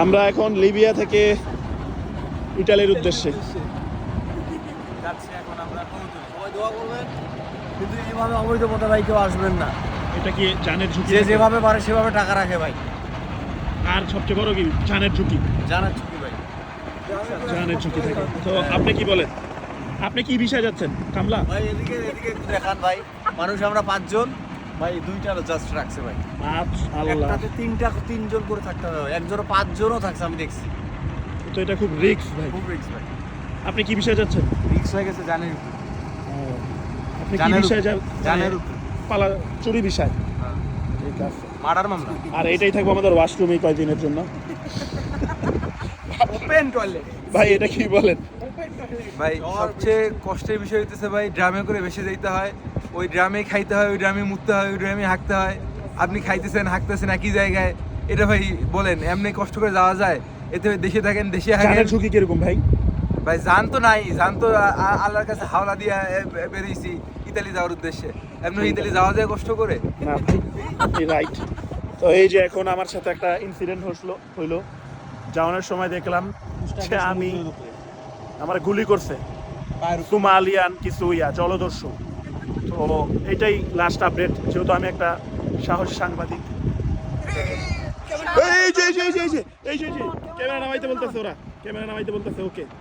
আমরা এখন লিবিয়া থেকে ইটালির উদ্দেশ্যে যাচ্ছি এখন আমরা সবাই দোয়া করবেন, কিন্তু এইভাবে অবৈধ পথে ভাই কেউ আসবেন না। এটা কি জানের ঝুঁকি? যে যেভাবে পারে সেভাবে টাকা রাখে ভাই। আর সবচেয়ে বড় কি জানের ঝুঁকি? জানার ছুটি ভাই, জানের ঝুঁকি থাকে। তো আপনি কি বলেন, আপনি কি বিষয়ে যাচ্ছেন? কামলা ভাই এদিকে এদিকে একটু দেখান ভাই। মানুষ আমরা 5 জন ভাই, 2টা জাস্ট রাখছে ভাই। আল্লাহ, একটাতে 3জন করে থাকতে হবে ভাই, একজনও 5 জনও থাকছে আমি দেখছি। তো এটা খুব রিস্ক ভাই। খুব রিস্ক ভাই, আপনি কি বিষয়ে যাচ্ছেন? রিস্ক হয়ে গেছে জানের উপর। আপনি কি জানের বিষয়ে জানের উপর পালা চুরি বিষয়? ঠিক আছে। মার্ডার মামলা। আর এটাই থাকবো আমাদের ওয়াশরুম এই কয়দিনের জন্য। ওপেন টয়লেট ভাই এটা কি বলেন? ভাই সবচেয়ে কষ্টের বিষয় হইতেছে ভাই, ড্রামে করে ভেসে যাইতে হয়, ওই ড্রামে খাইতে হয়, ওই ড্রামে মুততে হয়, ওই ড্রামে হাঁকতে হয়। আপনি খাইতেছেন হাঁকতেছেন একই জায়গায়, এটা ভাই বলেন এমনি কষ্ট করে যাওয়া যায়? এতে দেশে থাকেন, দেশে হাঁকেন। জানের ঝুঁকি কিরকম ভাই? ভাই জান তো নাই, জান তো আল্লাহর কাছে হাওলা দিয়ে বেরিয়েছি ইতালি যাওয়ার উদ্দেশ্যে। এমনি ইতালি যাওয়া যায় কষ্ট করে? না ভাই, রাইট। তো এই যে এখন আমার সাথে একটা ইনসিডেন্ট হইলো। যাওয়ানোর সময় দেখলাম যে আমার গুলি করছে সোমালিয়ান কিছু জলদস্যু। তো এটাই লাস্ট আপডেট, যেহেতু আমি একটা সাহসী সাংবাদিক। এই যে ক্যামেরা নামাইতে বলতেছে, ওরা ক্যামেরা নামাইতে বলতেছে। ওকে